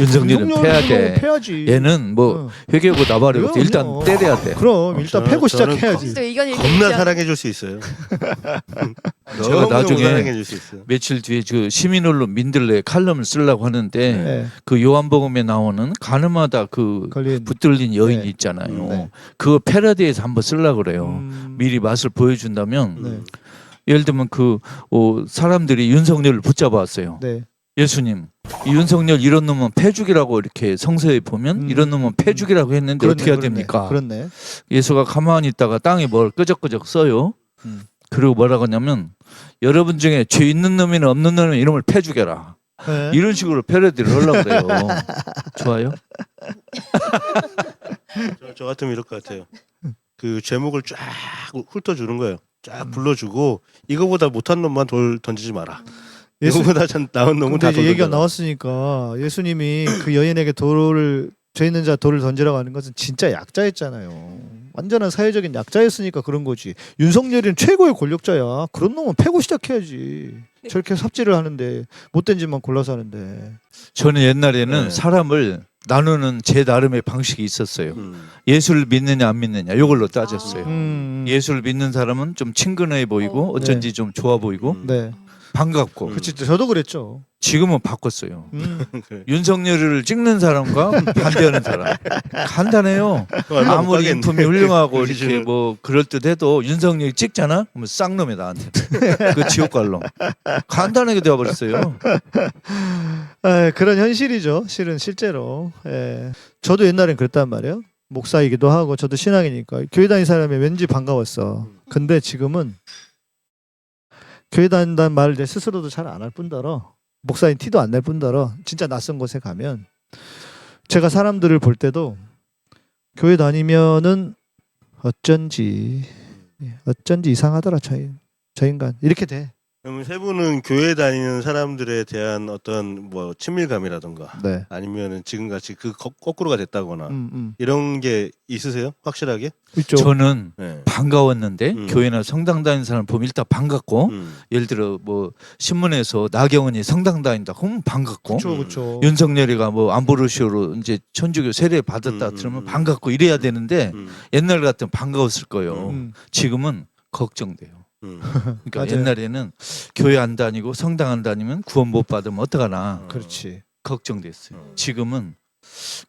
윤석열은 패야 돼. 패야지. 얘는 뭐 회계고 나발이고 그럼요. 일단 때려야 돼. 그럼 일단 패고 저는 시작해야지. 거기서 의견이 겁나 사랑해줄 수 있어요. 제가 나중에 사랑해줄 수 있어요. 며칠 뒤에 그 시민언론 민들레 칼럼을 쓰려고 하는데 네. 그 요한복음에 나오는 가늠하다 그 걸린 붙들린 여인이 네. 있잖아요. 네. 그거 패러디에서 한번 쓰려고 그래요. 미리 맛을 보여준다면 네. 예를 들면 그 사람들이 윤석열을 붙잡아왔어요. 네. 예수님, 이 윤석열 이런 놈은 패죽이라고 이렇게 성서에 보면 이런 놈은 패죽이라고 했는데 어떻게 해야 됩니까? 그렇네. 예수가 가만히 있다가 땅에 뭘 끄적끄적 써요. 그리고 뭐라고 하냐면 여러분 중에 죄 있는 놈이나 없는 놈은 이놈을 패죽여라. 네. 이런 식으로 패러디를 하려고 그래요. 좋아요? 저 같으면 이럴 것 같아요. 그 제목을 쫙 훑어주는 거예요. 쫙 불러주고 이거보다 못한 놈만 돌 던지지 마라. 이거보다 나은 놈은 근데 다 이제 얘기가 던져라. 나왔으니까 예수님이 그 여인에게 죄 있는 자 돌을 던지라고 하는 것은 진짜 약자였잖아요. 완전한 사회적인 약자였으니까 그런 거지. 윤석열이는 최고의 권력자야. 그런 놈은 패고 시작해야지. 저렇게 삽질을 하는데 못된 짓만 골라서 하는데. 저는 옛날에는 네. 사람을 나누는 제 나름의 방식이 있었어요. 음. 예수를 믿느냐 안 믿느냐 이걸로 따졌어요. 예수를 믿는 사람은 좀 친근해 보이고 어쩐지 좀 좋아 보이고 네. 반갑고. 그치, 저도 그랬죠. 지금은 바꿨어요. 그래. 윤석열을 찍는 사람과 반대하는 사람 간단해요. 얼마 못 아무리 가겠네. 인품이 훌륭하고 이렇게 기준을. 뭐 그럴듯해도 윤석열이 찍잖아? 그러면 쌍놈이 나한테 그 지옥 갈 놈. 간단하게 되어버렸어요. 그런 현실이죠. 실제로. 예. 저도 옛날엔 그랬단 말이에요. 목사이기도 하고 저도 신앙이니까 교회 다니는 사람이 왠지 반가웠어. 근데 지금은 교회 다닌다는 말을 내 스스로도 잘 안 할 뿐더러 목사인 티도 안 낼 뿐더러 진짜 낯선 곳에 가면 제가 사람들을 볼 때도 교회 다니면은 어쩐지 이상하더라 저 인간 이렇게 돼. 그러면 세 분은 교회 다니는 사람들에 대한 어떤 뭐 친밀감이라던가 네. 아니면은 지금같이 그 거꾸로가 됐다거나 음. 이런 게 있으세요? 확실하게? 있죠. 저는 네. 반가웠는데 음. 교회나 성당 다니는 사람 보면 일단 반갑고 예를 들어 뭐 신문에서 나경원이 성당 다닌다 그러면 반갑고 그렇죠. 윤석열이가 뭐 안보르시오로 이제 천주교 세례 받았다 들으면 반갑고 이래야 되는데 옛날 같으면 반가웠을 거예요. 지금은 걱정돼요. 그러니까 맞아요. 옛날에는 교회 안 다니고 성당 안 다니면 구원 못 받으면 어떡하나 그렇지. 걱정됐어요. 지금은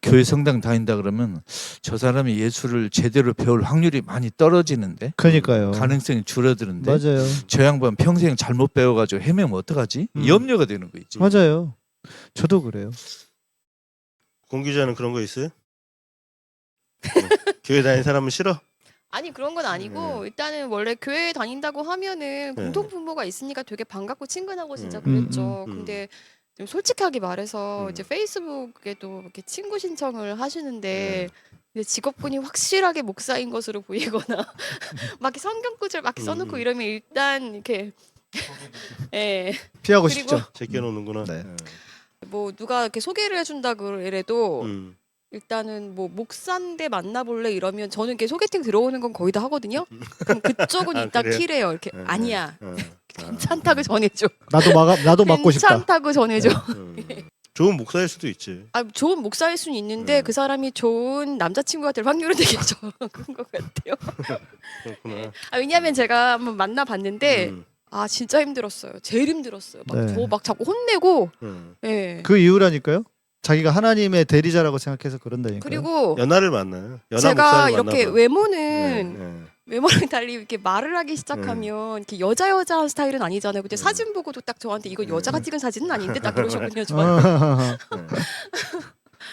교회 성당 다닌다 그러면 저 사람이 예수를 제대로 배울 확률이 많이 떨어지는데 그러니까요. 가능성이 줄어드는데 맞아요. 저 양반 평생 잘못 배워가지고 헤매면 어떡하지? 염려가 되는 거 있지. 맞아요. 저도 그래요. 공 기자는 그런 거 있어요? 교회 다니는 사람은 싫어? 아니 그런 건 아니고 일단은 원래 교회 다닌다고 하면은 공통 분모가 있으니까 되게 반갑고 친근하고 진짜 그랬죠. 근데 좀 솔직하게 말해서 이제 페이스북에도 이렇게 친구 신청을 하시는데 근데 직업군이 확실하게 목사인 것으로 보이거나 막 이렇게 성경 구절 막 이렇게 써놓고 이러면 일단 이렇게 예. 피하고 그리고 싶죠. 제껴놓는구나. 네. 뭐 누가 이렇게 소개를 해준다 그래도 음. 일단은 뭐 목사인데 만나볼래 이러면 저는 이렇게 소개팅 들어오는 건 거의 다 하거든요. 그럼 그쪽은 아, 일단 그래요? 키래요. 이렇게 네, 아니야. 네. 괜찮다고 전해줘. 나도 맞고 싶다. 괜찮다고 전해줘. 좋은 목사일 수도 있지. 아, 좋은 목사일 수는 있는데 그 사람이 좋은 남자친구가 될 확률은 되게 적은 것 같아요. 그렇구나. 아, 왜냐하면 제가 한번 만나봤는데 아 진짜 힘들었어요. 제일 힘들었어요. 막 네. 저 막 자꾸 혼내고. 예. 그 이유라니까요. 자기가 하나님의 대리자라고 생각해서 그런다니까요. 그리고 연하를 만나요. 연하 제가 목사를 이렇게 만나봐. 외모는 외모랑 달리 이렇게 말을 하기 시작하면 이렇게 여자한 스타일은 아니잖아요. 근데 사진 보고도 딱 저한테 이거 여자가 찍은 사진은 아닌데 딱 그러셨거든요. 저한테.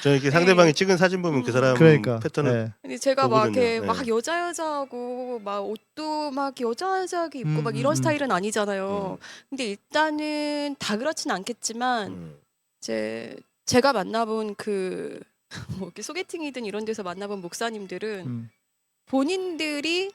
저 이렇게 상대방이 찍은 사진 보면 그 사람 그러니까. 패턴을 네. 근데 제가 막 보거든요. 이렇게 네. 막 여자하고 막 옷도 막 여자하게 입고 막 이런 스타일은 아니잖아요. 근데 일단은 다 그렇진 않겠지만 제가 만나본 그 뭐 이렇게 소개팅이든 이런 데서 만나본 목사님들은 본인들이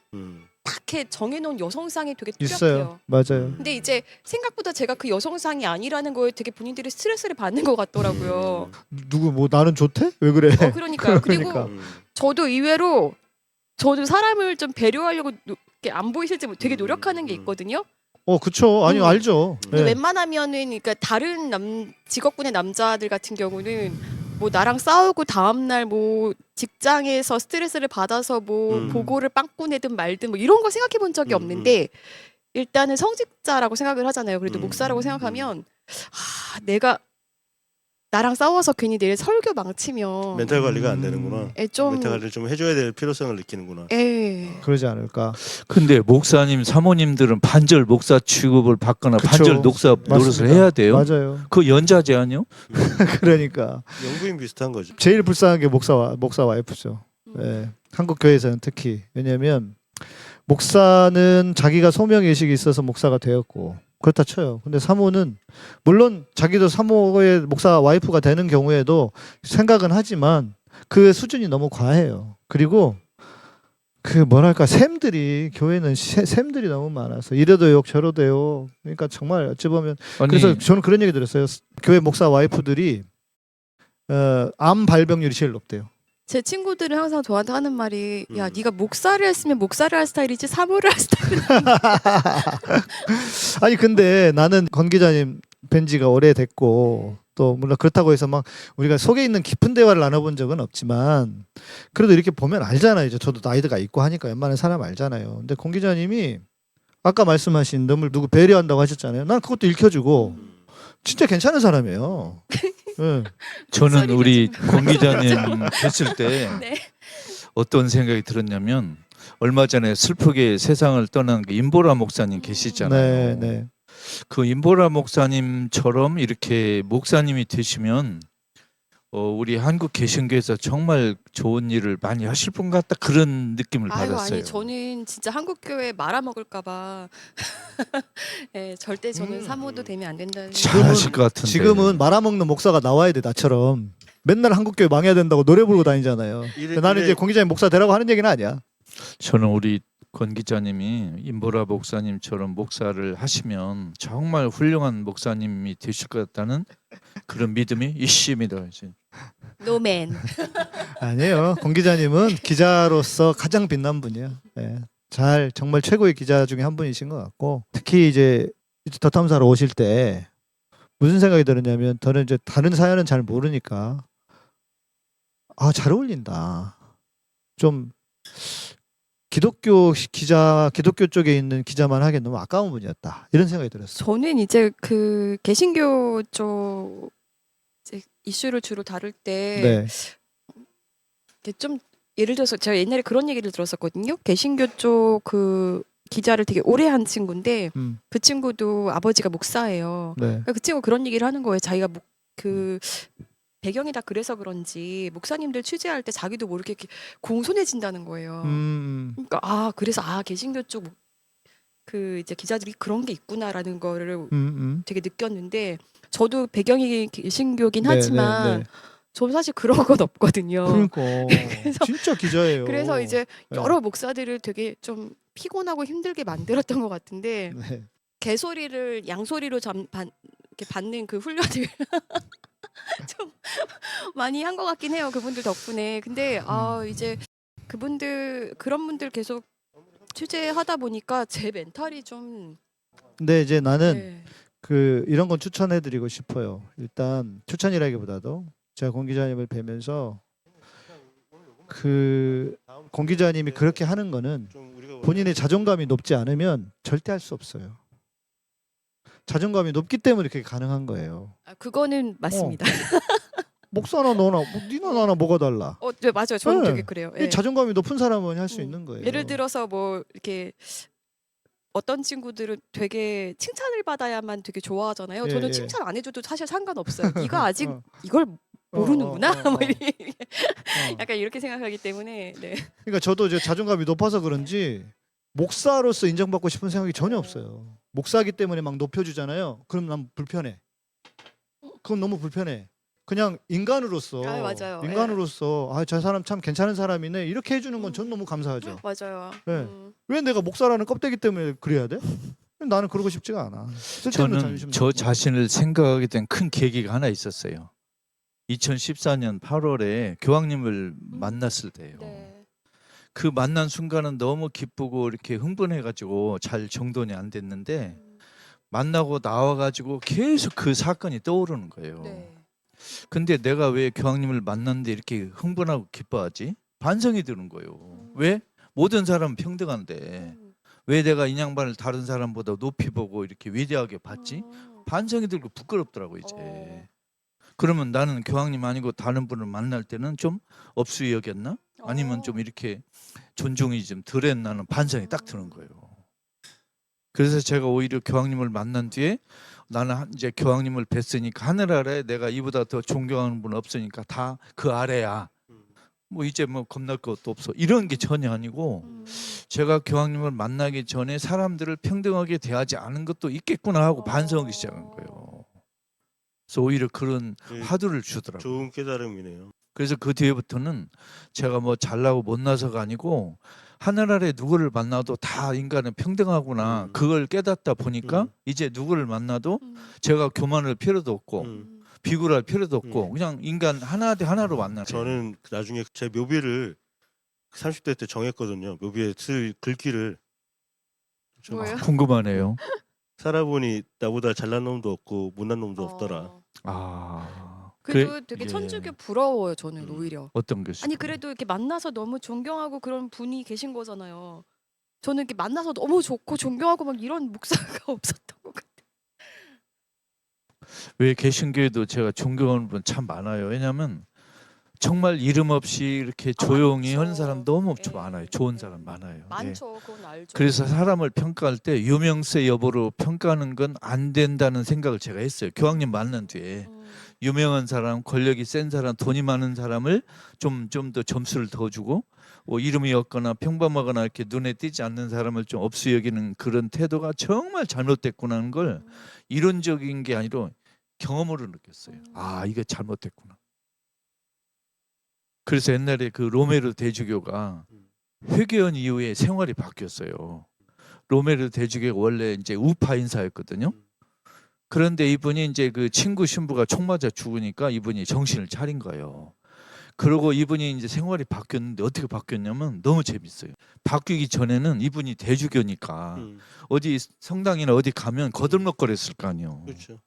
딱 이렇게 정해놓은 여성상이 되게 뚜렷해요. 있어요. 맞아요. 근데 이제 생각보다 제가 그 여성상이 아니라는 거에 되게 본인들이 스트레스를 받는 것 같더라고요. 누구 뭐 나는 좋대? 왜 그래? 그러니까요. 그리고 그러니까. 저도 의외로 저도 사람을 좀 배려하려고 이렇게 안 보이실지 되게 노력하는 게 있거든요. 그쵸. 아니 알죠. 근데 네. 웬만하면은 그러니까 다른 직업군의 남자들 같은 경우는 뭐 나랑 싸우고 다음날 뭐 직장에서 스트레스를 받아서 뭐 보고를 빵꾸 내든 말든 뭐 이런 거 생각해 본 적이 없는데 일단은 성직자라고 생각을 하잖아요. 그래도 목사라고 생각하면 내가 나랑 싸워서 괜히 내일 설교 망치면 멘탈 관리가 안 되는구나. 좀 멘탈 관리를 좀 해줘야 될 필요성을 느끼는구나. 그러지 않을까. 근데 목사님, 사모님들은 반절 목사 취급을 받거나 그쵸. 반절 목사 노릇을 맞습니다. 해야 돼요. 맞아요. 그 연자제 아니요? 그러니까 영부인 비슷한 거죠. 제일 불쌍한 게 목사 와이프죠. 예. 한국 교회에서는 특히 왜냐하면 목사는 자기가 소명 의식이 있어서 목사가 되었고 그렇다 쳐요. 근데 사모는 물론 자기도 사모의 목사 와이프가 되는 경우에도 생각은 하지만 그 수준이 너무 과해요. 그리고 그 뭐랄까 샘들이 교회는 샘들이 너무 많아서 이래도 욕 저래도 욕. 그러니까 정말 어찌 보면 아니, 그래서 저는 그런 얘기 들었어요. 교회 목사 와이프들이 암 발병률이 제일 높대요. 제 친구들은 항상 저한테 하는 말이 야 네가 목사를 했으면 목사를 할 스타일이지 사모를 할 스타일은 아니 근데 나는 권 기자님 뵌 지가 오래됐고 또 물론 그렇다고 해서 막 우리가 속에 있는 깊은 대화를 나눠본 적은 없지만 그래도 이렇게 보면 알잖아요. 이제 저도 나이가 있고 하니까 웬만한 사람 알잖아요. 근데 권 기자님이 아까 말씀하신 너를 누구 배려한다고 하셨잖아요. 난 그것도 읽혀주고 진짜 괜찮은 사람이에요. 네. 저는 우리 권 기자님 뵀을 때 네. 어떤 생각이 들었냐면 얼마 전에 슬프게 세상을 떠난 그 임보라 목사님 계시잖아요. 네, 네. 그 임보라 목사님처럼 이렇게 목사님이 되시면 우리 한국 개신교에서 정말 좋은 일을 많이 하실 분 같다 그런 느낌을 받았어요. 아니 저는 진짜 한국 교회 말아먹을까봐 절대 저는 사모도 되면 안 된다는 잘하실 것 같은데. 지금은 말아먹는 목사가 나와야 돼 나처럼. 맨날 한국교회 망해야 된다고 노래 부르고 다니잖아요. 근데 나는 이제 권 기자님 목사 되라고 하는 얘기는 아니야. 저는 우리 권 기자님이 임보라 목사님처럼 목사를 하시면 정말 훌륭한 목사님이 되실 것 같다는 그런 믿음이 있습니다. 노맨. 아니에요. 권 기자님은 기자로서 가장 빛난 분이야. 예. 정말 최고의 기자 중에 한 분이신 것 같고 특히 이제 더 탐사로 오실 때 무슨 생각이 들었냐면 저는 이제 다른 사연은 잘 모르니까 잘 어울린다. 좀 기독교 쪽에 있는 기자만 하기엔 너무 아까운 분이었다. 이런 생각이 들었어요. 저는 이제 그 개신교 쪽 이제 이슈를 주로 다룰 때 네. 좀 예를 들어서 제가 옛날에 그런 얘기를 들었었거든요. 개신교 쪽 그 기자를 되게 오래 한 친구인데 그 친구도 아버지가 목사예요. 네. 그러니까 그 친구 그런 얘기를 하는 거예요. 자기가 그 배경이 다 그래서 그런지 목사님들 취재할 때 자기도 모르게 이렇게 공손해진다는 거예요. 그러니까 그래서 개신교 쪽 그 이제 기자들이 그런 게 있구나라는 거를 되게 느꼈는데 저도 배경이 개신교긴 하지만 저는 사실 그런 건 없거든요. 그러니까 진짜 기자예요. 그래서 이제 여러 목사들을 되게 좀 피곤하고 힘들게 만들었던 것 같은데 네. 개소리를 양소리로 이렇게 받는 그 훈련을 좀 많이 한 것 같긴 해요. 그분들 덕분에. 근데 이제 그런 분들 계속 취재하다 보니까 제 멘탈이 좀. 근데 이제 나는 이런 건 추천해드리고 싶어요. 일단 추천이라기보다도 제가 권 기자님을 뵈면서 권 기자님이 그렇게 하는 거는 본인의 자존감이 높지 않으면 절대 할 수 없어요. 자존감이 높기 때문에 그렇게 가능한 거예요. 그거는 맞습니다. 목사나 너나 니나 나나 뭐가 달라? 네 맞아요. 저는 되게 그래요. 이 자존감이 높은 사람은 할 수 있는 거예요. 예를 들어서 뭐 이렇게 어떤 친구들은 되게 칭찬을 받아야만 되게 좋아하잖아요. 저는 칭찬 안 해줘도 사실 상관없어요. 네가 아직 이걸 모르는구나. 뭐 약간 이렇게 생각하기 때문에. 네. 그러니까 저도 이제 자존감이 높아서 그런지 목사로서 인정받고 싶은 생각이 전혀 없어요. 목사기 때문에 막 높여주잖아요. 그럼 난 불편해. 그건 너무 불편해. 그냥 인간으로서 맞아요. 인간으로서 저 사람 참 괜찮은 사람이네 이렇게 해주는 건 전 너무 감사하죠. 맞아요. 네. 왜 내가 목사라는 껍데기 때문에 그래야 돼? 나는 그러고 싶지가 않아. 저는 저 자신을 생각하게 된 큰 계기가 하나 있었어요. 2014년 8월에 교황님을 만났을 때예요. 네. 그 만난 순간은 너무 기쁘고 이렇게 흥분해가지고 잘 정돈이 안 됐는데 만나고 나와가지고 계속 그 사건이 떠오르는 거예요. 네. 근데 내가 왜 교황님을 만났는데 이렇게 흥분하고 기뻐하지? 반성이 드는 거예요. 왜? 모든 사람은 평등한데 왜 내가 이 양반을 다른 사람보다 높이 보고 이렇게 위대하게 봤지? 반성이 들고 부끄럽더라고 이제. 그러면 나는 교황님 아니고 다른 분을 만날 때는 좀 업수이 여겼나? 아니면 좀 이렇게 존중이 좀 덜했나는 반성이 딱 드는 거예요. 그래서 제가 오히려 교황님을 만난 뒤에 나는 이제 교황님을 뵀으니까 하늘 아래 내가 이보다 더 존경하는 분 없으니까 다 그 아래야. 뭐 이제 뭐 겁날 것도 없어. 이런 게 전혀 아니고 제가 교황님을 만나기 전에 사람들을 평등하게 대하지 않은 것도 있겠구나 하고 반성하기 시작한 거예요. 그래서 오히려 그런 화두를 주더라고요. 좋은 깨달음이네요. 그래서 그 뒤에부터는 제가 뭐 잘나고 못나서가 아니고 하늘 아래 누구를 만나도 다 인간은 평등하구나 그걸 깨닫다 보니까 이제 누구를 만나도 제가 교만할 필요도 없고 비굴할 필요도 없고 그냥 인간 하나 대 하나로 만나요. 저는 나중에 제 묘비를 30대 때 정했거든요. 묘비에 쓸 글귀를 좀 뭐예요? 궁금하네요. 살아보니 나보다 잘난 놈도 없고 못난 놈도 없더라. 아, 그래도 그래? 되게 예. 천주교 부러워요 저는 오히려. 어떤 것이? 아니 그래도 이렇게 만나서 너무 존경하고 그런 분이 계신 거잖아요. 저는 이렇게 만나서 너무 좋고 존경하고 막 이런 목사가 없었던 것 같아요. 왜 개신교에도 제가 존경하는 분 참 많아요. 왜냐하면 정말 이름 없이 이렇게 조용히 많죠. 하는 사람 너무 예. 많아요. 좋은 사람 많아요. 예. 많죠, 그건 알죠. 그래서 사람을 평가할 때 유명세 여부로 평가하는 건 안 된다는 생각을 제가 했어요. 교황님 만난 뒤에 유명한 사람, 권력이 센 사람, 돈이 많은 사람을 좀 더 점수를 더 주고 뭐 이름이 없거나 평범하거나 이렇게 눈에 띄지 않는 사람을 좀 업수 여기는 그런 태도가 정말 잘못됐구나 하는 걸 이론적인 게 아니라 경험으로 느꼈어요. 아, 이게 잘못됐구나. 그래서 옛날에 그 로메르 대주교가 회개한 이후에 생활이 바뀌었어요. 로메르 대주교가 원래 이제 우파 인사였거든요. 그런데 이분이 이제 그 친구 신부가 총 맞아 죽으니까 이분이 정신을 차린 거예요. 그리고 이분이 이제 생활이 바뀌었는데 어떻게 바뀌었냐면 너무 재밌어요. 바뀌기 전에는 이분이 대주교니까 어디 성당이나 어디 가면 거들먹거렸을 거 아니에요. 그렇죠.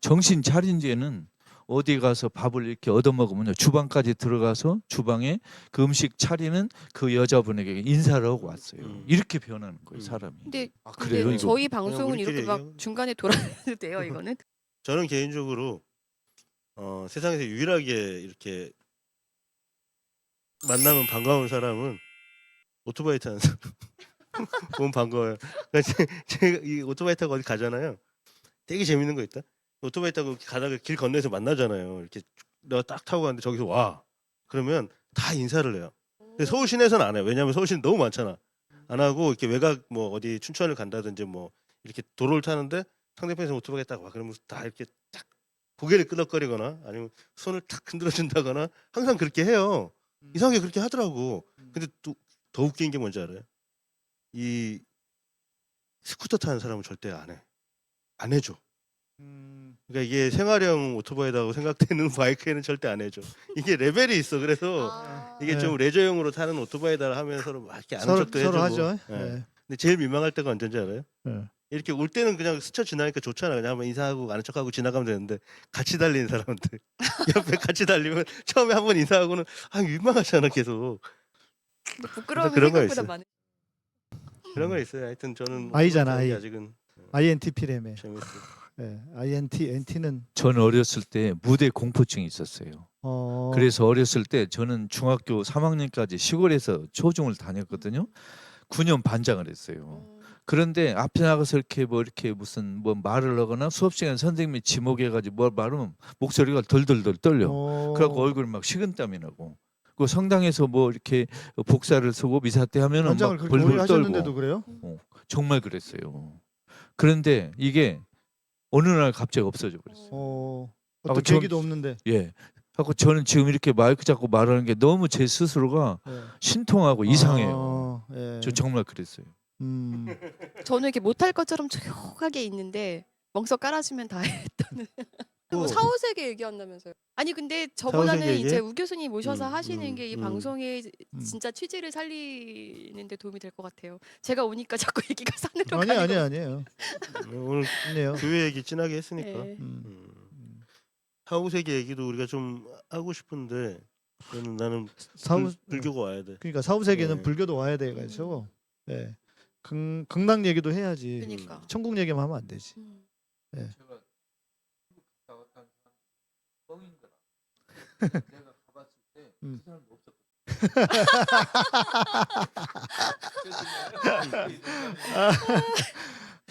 정신 차린 뒤에는 어디 가서 밥을 이렇게 얻어먹으면요 주방까지 들어가서 주방에 그 음식 차리는 그 여자분에게 인사를 하고 왔어요. 이렇게 변하는 거예요 사람이. 근데, 아 근데 그래요 이거? 저희 방송은 우리끼리 이렇게 막 얘기하면 중간에 돌아도 돼요 이거는? 저는 개인적으로 세상에서 유일하게 이렇게 만나면 반가운 사람은 오토바이 타는 사람. 보면 반가워요. 제가 이 오토바이 타고 어디 가잖아요. 되게 재밌는 거 있다. 오토바이 타고 가다가 길 건너에서 만나잖아요. 이렇게 내가 딱 타고 가는데 저기서 와. 그러면 다 인사를 해요. 근데 서울 시내에서는 안 해요. 왜냐하면 서울 시내 너무 많잖아. 안 하고 이렇게 외곽 뭐 어디 춘천을 간다든지 뭐 이렇게 도로를 타는데 상대편에서 오토바이 딱 와. 그러면 다 이렇게 딱 고개를 끄덕거리거나 아니면 손을 탁 흔들어 준다거나 항상 그렇게 해요. 이상하게 그렇게 하더라고. 근데 또 더 웃긴 게 뭔지 알아요? 이 스쿠터 타는 사람은 절대 안 해. 안 해줘. 그러니까 이게 생활형 오토바이라고 생각되는 바이크에는 절대 안 해줘. 이게 레벨이 있어. 그래서 이게 좀 레저용으로 타는 오토바이다 하면서 막 이렇게 아는 척도 해주고. 서로 하죠. 예. 네. 근데 제일 민망할 때가 언제인지 알아요? 네. 이렇게 올 때는 그냥 스쳐 지나니까 좋잖아. 그냥 한번 인사하고 아는 척하고 지나가면 되는데 같이 달리는 사람들 옆에 같이 달리면 처음에 한번 인사하고는 민망하잖아 계속. 근데 부끄러움이 그런 거 생각보다 있어요. 많아요. 그런 거 있어요. 하여튼 저는 아이잖아, 오토바이 타는 게 아이. 아직은 INTP라며. 재밌어요. 네. INT, NT는 저는 어렸을 때 무대 공포증이 있었어요. 그래서 어렸을 때 저는 중학교 3학년까지 시골에서 초중을 다녔거든요. 9년 반장을 했어요. 그런데 앞에 나가서 이렇게 뭐 이렇게 무슨 뭐 말을 하거나 수업 시간 선생님이 지목해가지고 뭘 말하면 목소리가 덜덜덜 떨려. 그래갖고 얼굴 막 식은땀이 나고. 그 성당에서 뭐 이렇게 복사를 쓰고 미사 때 하면은 반장을 막 그렇게 오래 벌벌 하셨는데도 떨고. 그래요? 정말 그랬어요. 그런데 이게 어느 날 갑자기 없어져 버렸어요. 어떤 전- 계기도 없는데. 예. 하고 저는 지금 이렇게 마이크 잡고 말하는 게 너무 제 스스로가 네. 신통하고 이상해요. 예. 저 정말 그랬어요. 저는 이렇게 못할 것처럼 조용하게 있는데 멍석 깔아주면 다 했다는. 뭐 사후세계 얘기한다면서요? 아니 근데 저보다는 사후세계 이제 얘기? 우 교수님 모셔서 하시는 게 이 방송의 음. 진짜 취지를 살리는데 도움이 될 것 같아요. 제가 오니까 자꾸 얘기가 산으로 아니에요. 오늘 아니에요. 교회 얘기 진하게 했으니까. 네. 음. 사후세계 얘기도 우리가 좀 하고 싶은데 나는 사후 불교가 와야 돼. 그러니까 사후 세계는 네. 불교도 와야 돼 가지고 예. 극락 얘기도 해야지. 그러니까. 천국 얘기만 하면 안 되지. 음. 내가 가봤을 때 음. 그 사람 없었거든.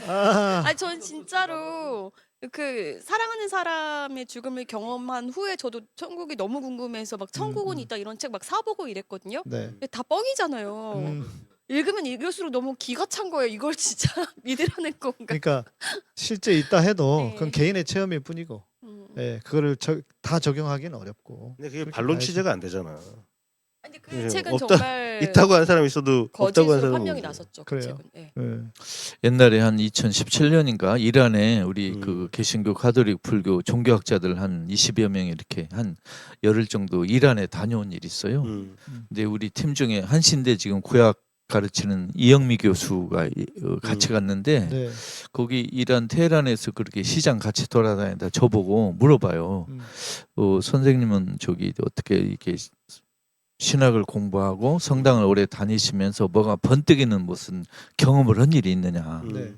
아, 아니 전 진짜로 그 사랑하는 사람의 죽음을 경험한 후에 저도 천국이 너무 궁금해서 막 천국은 있다 이런 책 막 사보고 이랬거든요. 네. 근데 다 뻥이잖아요. 음, 읽으면 읽을수록 너무 기가 찬 거예요. 이걸 진짜 믿으라는 건가? 그러니까 실제 있다 해도 네. 그건 개인의 체험일 뿐이고, 예, 그거를 다 적용하기는 어렵고. 근데 그게 그렇게 반론 봐야지. 취재가 안 되잖아. 근데 그 예, 책은 없다- 정말 있다고 하는 사람이 있어도 없다고 하는 거짓으로 사람은 판명이 없고. 났었죠. 그 그래요? 책은. 예. 예. 옛날에 한 2017년인가 이란에 우리 음. 그 개신교 가톨릭 불교 종교학자들 한 20여 명이 이렇게 한 열흘 정도 이란에 다녀온 일이 있어요. 근데 우리 팀 중에 한신대 지금 구약 가르치는 이영미 교수가 같이 갔는데 네. 거기 이란 테헤란에서 그렇게 시장 같이 돌아다니다 저보고 물어봐요. 음. 선생님은 저기 어떻게 이렇게 신학을 공부하고 성당을 오래 다니시면서 뭐가 번뜩이는 무슨 경험을 한 일이 있느냐. 네.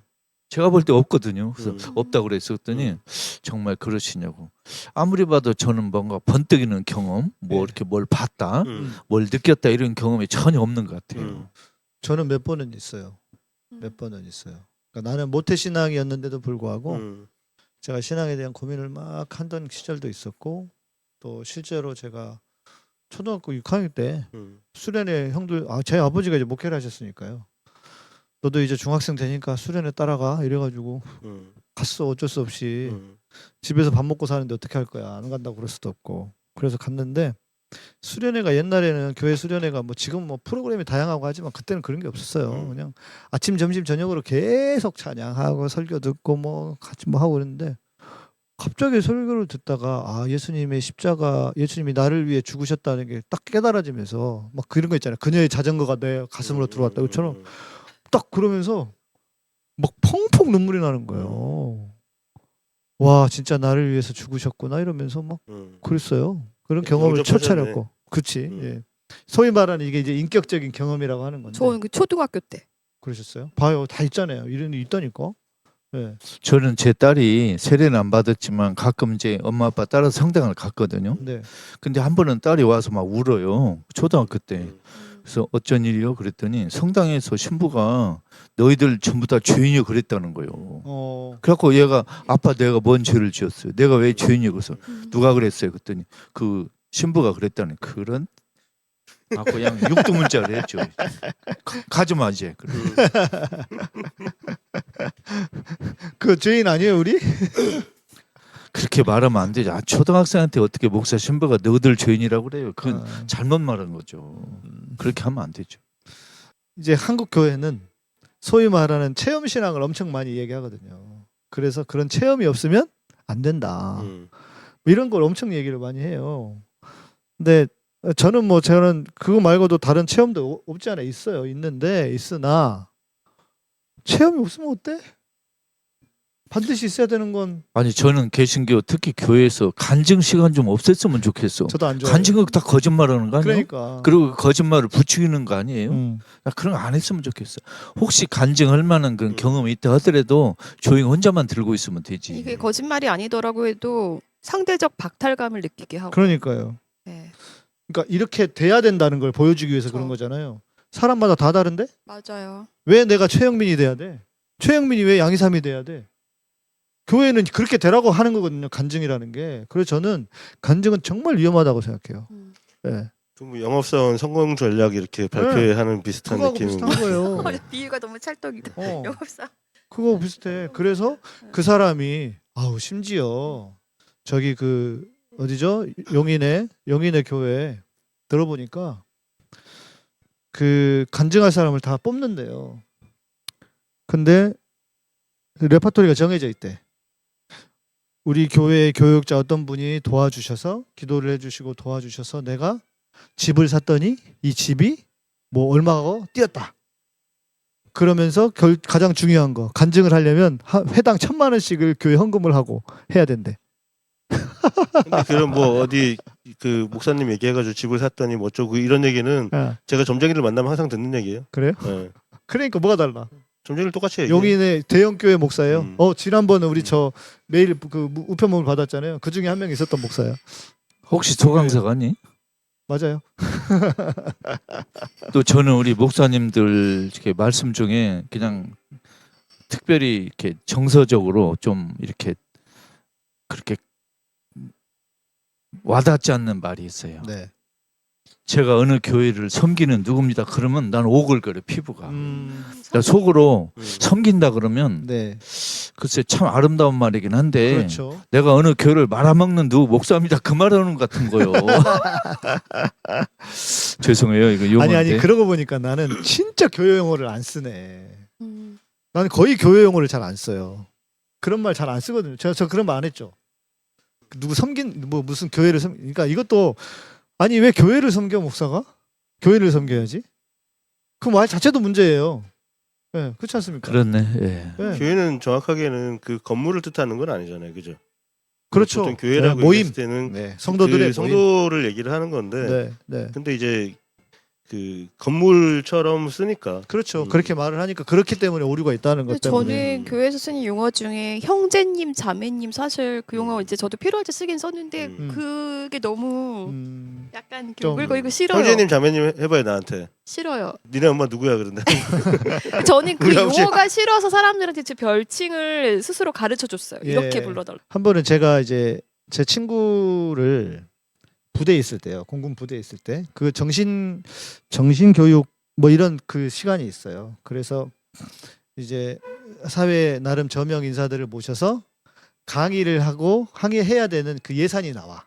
제가 볼 때 없거든요. 그래서 음. 없다고 그랬었더니 정말 그러시냐고. 아무리 봐도 저는 뭔가 번뜩이는 경험, 뭐 네. 이렇게 뭘 봤다, 음. 뭘 느꼈다 이런 경험이 전혀 없는 것 같아요. 음. 저는 몇 번은 있어요. 몇 번은 있어요. 그러니까 나는 모태 신앙이었는데도 불구하고 제가 신앙에 대한 고민을 막 하던 시절도 있었고, 또 실제로 제가 초등학교 6학년 때 수련회 형들, 제 아버지가 이제 목회를 하셨으니까요. 너도 이제 중학생 되니까 수련회 따라가 이래가지고 갔어. 어쩔 수 없이 집에서 밥 먹고 사는데 어떻게 할 거야. 안 간다고 그럴 수도 없고. 그래서 갔는데 수련회가 옛날에는 교회 수련회가 뭐 지금 뭐 프로그램이 다양하고 하지만 그때는 그런 게 없었어요. 그냥 아침 점심 저녁으로 계속 찬양하고 설교 듣고 뭐 같이 뭐 하고 그랬는데 갑자기 설교를 듣다가 예수님의 십자가, 예수님이 나를 위해 죽으셨다는 게 딱 깨달아지면서 막 그런 거 있잖아요. 그녀의 자전거가 내 가슴으로 들어왔다 그처럼 딱 그러면서 막 펑펑 눈물이 나는 거예요. 와, 진짜 나를 위해서 죽으셨구나 이러면서 막 그랬어요. 그런 경험을 영접하셨네. 처차렸고, 그렇지. 예. 소위 말하는 이게 이제 인격적인 경험이라고 하는 건데. 저는 그 초등학교 때. 그러셨어요? 봐요, 다 있잖아요. 이런 게 있다니까. 예. 저는 제 딸이 세례는 안 받았지만 가끔 이제 엄마 아빠 따라 성당을 갔거든요. 네. 근데 한 번은 딸이 와서 막 울어요. 초등학교 때. 그래서 어쩐 일이요? 그랬더니 성당에서 신부가 너희들 전부 다 죄인이요 그랬다는 거예요. 그래갖고 얘가 아빠 내가 뭔 죄를 지었어요? 내가 왜 죄인이요? 그래서 누가 그랬어요? 그랬더니 그 신부가 그랬다는 그런 그냥 육두문자를 했죠. 가져마 이제. 그 죄인 아니에요, 우리? 그렇게 말하면 안 되죠. 초등학생한테 어떻게 목사 신부가 너희들 죄인이라고 그래요? 그건 잘못 말한 거죠. 그렇게 하면 안 되죠. 이제 한국 교회는 소위 말하는 체험 신앙을 엄청 많이 얘기하거든요. 그래서 그런 체험이 없으면 안 된다. 뭐 이런 걸 엄청 얘기를 많이 해요. 근데 저는 그거 말고도 다른 체험도 없지 않아 있어요. 있으나 체험이 없으면 어때? 반드시 있어야 되는 건 아니 저는 개신교 특히 교회에서 간증 시간 좀 없앴으면 좋겠어. 저도 안 좋아해요. 간증은 다 거짓말하는 거 아니에요? 그러니까. 그리고 거짓말을 부추기는 거 아니에요? 나 그런 거 안 했으면 좋겠어. 혹시 간증할 만한 그런 경험이 있다 하더라도 조용히 혼자만 들고 있으면 되지. 이게 거짓말이 아니더라고 해도 상대적 박탈감을 느끼게 하고. 그러니까요. 네. 그러니까 이렇게 돼야 된다는 걸 보여주기 위해서 그런 거잖아요. 사람마다 다 다른데 맞아요. 왜 내가 최영민이 돼야 돼? 최영민이 왜 양희삼이 돼야 돼? 교회는 그렇게 되라고 하는 거거든요. 간증이라는 게. 그래서 저는 간증은 정말 위험하다고 생각해요. 네. 뭐 영업사원 성공 전략 이렇게 발표하는 비슷한 그거하고 느낌. 비슷한 거예요. 비유가 너무 찰떡이다. 영업사. 그거 비슷해. 그래서 그 사람이 심지어 저기 그 어디죠? 용인의 교회 들어보니까 그 간증할 사람을 다 뽑는데요. 근데 레파토리가 정해져 있대. 우리 교회 교육자 어떤 분이 도와주셔서 기도를 해주시고 도와주셔서 내가 집을 샀더니 이 집이 뭐 얼마고 뛰었다. 그러면서 가장 중요한 거 간증을 하려면 회당 1,000만 원씩을 교회 헌금을 하고 해야 된대. 근데 그럼 뭐 어디 그 목사님 얘기해가지고 집을 샀더니 뭐 어쩌고 이런 얘기는 아, 제가 점쟁이를 만나면 항상 듣는 얘기예요. 그래요? 예. 그러니까 뭐가 달라? 점쟁이를 똑같이 얘기해. 여기는 대형 교회 목사예요. 음. 지난번에 우리 저 메일 그 우편물을 받았잖아요. 그 중에 한 명 있었던 목사예요. 혹시 조강석 아니? 맞아요. 또 저는 우리 목사님들 이렇게 말씀 중에 그냥 특별히 이렇게 정서적으로 좀 이렇게 그렇게 와닿지 않는 말이 있어요. 네. 제가 어느 교회를 섬기는 누굽니다. 그러면 난 오글거려 피부가. 음, 나 속으로 음. 섬긴다 그러면 네. 글쎄 참 아름다운 말이긴 한데 그렇죠. 내가 어느 교회를 말아먹는 누구 목사입니다. 그 말하는 것 같은 거요. 죄송해요. 이거 아니 용어인데. 그러고 보니까 나는 진짜 교회 용어를 안 쓰네. 음. 나는 거의 교회 용어를 잘 안 써요. 그런 말 잘 안 쓰거든요. 저 그런 말 안 했죠. 누구 섬긴 뭐 무슨 교회를 그러니까 이것도 아니 왜 교회를 섬겨 목사가? 교회를 섬겨야지. 그 말 자체도 문제예요. 예, 그렇지 않습니까? 그렇네. 예. 예. 교회는 정확하게는 그 건물을 뜻하는 건 아니잖아요, 그죠? 그렇죠. 보통 교회라고 네, 모임. 얘기했을 때는 네, 성도들의 그 모임. 성도를 얘기를 하는 건데, 네, 네. 근데 이제 그 건물처럼 쓰니까. 그렇죠. 그렇게 말을 하니까 그렇기 때문에 오류가 있다는 근데 것 때문에. 저는 교회에서 쓰는 용어 중에 형제님, 자매님 사실 그 용어 이제 저도 필요할 때 쓰긴 썼는데 그게 너무 약간 이렇게 좀 오글거리고 싫어요. 형제님, 자매님 해봐요 나한테. 싫어요. 니네 엄마 누구야 그런데. 저는 그 우리 아버지- 용어가 싫어서 사람들한테 제 별칭을 스스로 가르쳐 줬어요. 이렇게 예. 불러달라. 한 번은 제가 이제 제 친구를 부대에 있을 때요. 공군 부대에 있을 때 그 정신 교육 뭐 이런 그 시간이 있어요. 그래서 이제 사회 나름 저명 인사들을 모셔서 강의를 하고 항의해야 되는 그 예산이 나와.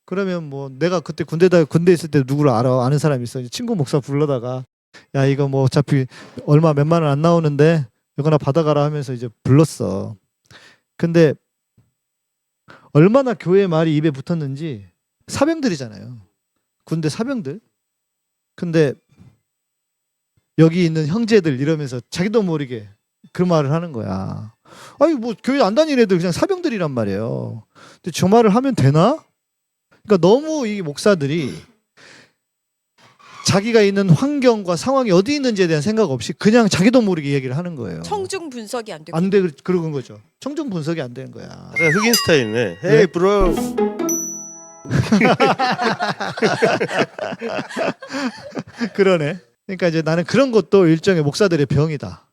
그러면 뭐 내가 그때 군대 있을 때 누구를 아는 사람이 있어. 친구 목사 불러다가 야 이거 뭐 어차피 얼마 몇만 원 안 나오는데 이거나 받아가라 하면서 이제 불렀어. 근데 얼마나 교회 말이 입에 붙었는지 사병들이잖아요. 군대 사병들. 근데 여기 있는 형제들 이러면서 자기도 모르게 그 말을 하는 거야. 아니 뭐 교회 안 다니는 애들 그냥 사병들이란 말이에요. 근데 저 말을 하면 되나? 그러니까 너무 이 목사들이 자기가 있는 환경과 상황이 어디 있는지에 대한 생각 없이 그냥 자기도 모르게 얘기를 하는 거예요. 청중 분석이 안 되고. 안 돼 그런 거죠. 청중 분석이 안 되는 거야. 약간 흑인 스타일이네. 네? 헤이 브로. 그러네. 그러니까 이제 나는 그런 것도 일종의 목사들의 병이다.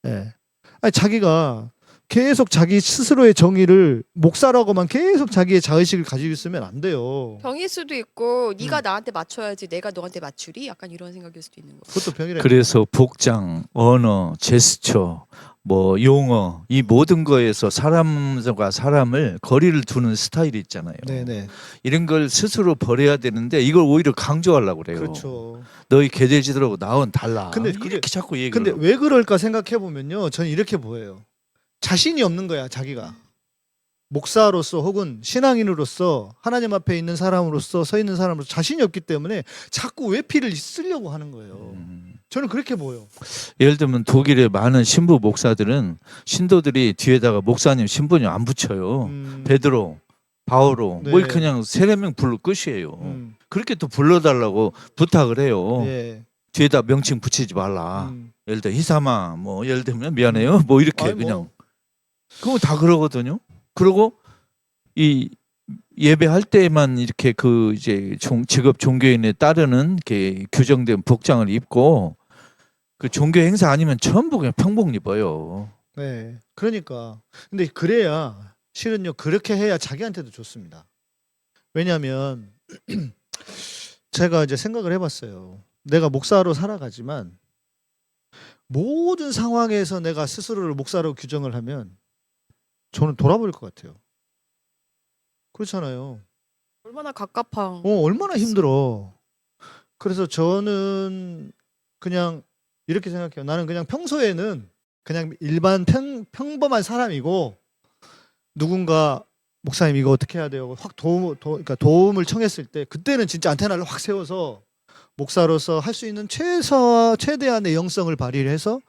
예. 아니 자기가 계속 자기 스스로의 정의를 목사라고만 계속 자기의 자의식을 가지고 있으면 안 돼요. 병일 수도 있고 네가 나한테 맞춰야지 내가 너한테 맞추리? 약간 이런 생각일 수도 있는 거. 그것도 병이라. 그래서 복장, 언어, 제스처, 뭐 용어 이 모든 거에서 사람과 사람을 거리를 두는 스타일이 있잖아요. 네네. 이런 걸 스스로 버려야 되는데 이걸 오히려 강조하려고 그래요. 그렇죠. 너희 개돼지들하고 나온 달라. 근데 이렇게 그게- 자꾸 얘기를. 근데 왜 그럴까 생각해 보면요, 저는 이렇게 보여요. 자신이 없는 거야, 자기가. 목사로서 혹은 신앙인으로서 하나님 앞에 있는 사람으로서 서 있는 사람으로서 자신이 없기 때문에 자꾸 외피를 쓰려고 하는 거예요. 저는 그렇게 보여. 예를 들면 독일의 많은 신부 목사들은 신도들이 뒤에다가 목사님 신분이 안 붙여요. 베드로, 바오로 네. 뭐 그냥 세네 명 불러 끝이에요. 그렇게 또 불러달라고 부탁을 해요. 예. 뒤에다 명칭 붙이지 말라. 음. 예를 들어 히사마 뭐 예를 들면 미안해요 뭐 이렇게 아니, 뭐. 그냥 그거 다 그러거든요. 그리고 이 예배할 때만 이렇게 그 이제 직업 종교인에 따르는 이렇게 규정된 복장을 입고 그 종교 행사 아니면 전부 그냥 평복 입어요. 네. 그러니까. 근데 그래야 실은요, 그렇게 해야 자기한테도 좋습니다. 왜냐하면 제가 이제 생각을 해봤어요. 내가 목사로 살아가지만 모든 상황에서 내가 스스로를 목사로 규정을 하면 저는 돌아버릴 것 같아요. 그렇잖아요. 얼마나 갑갑한. 얼마나 힘들어. 그래서 저는 그냥 이렇게 생각해요. 나는 그냥 평소에는 그냥 일반 평범한 사람이고 누군가 목사님 이거 어떻게 해야 돼요? 확 그러니까 도움을 청했을 때 그때는 진짜 안테나를 확 세워서 목사로서 할 수 있는 최대한의 영성을 발휘를 해서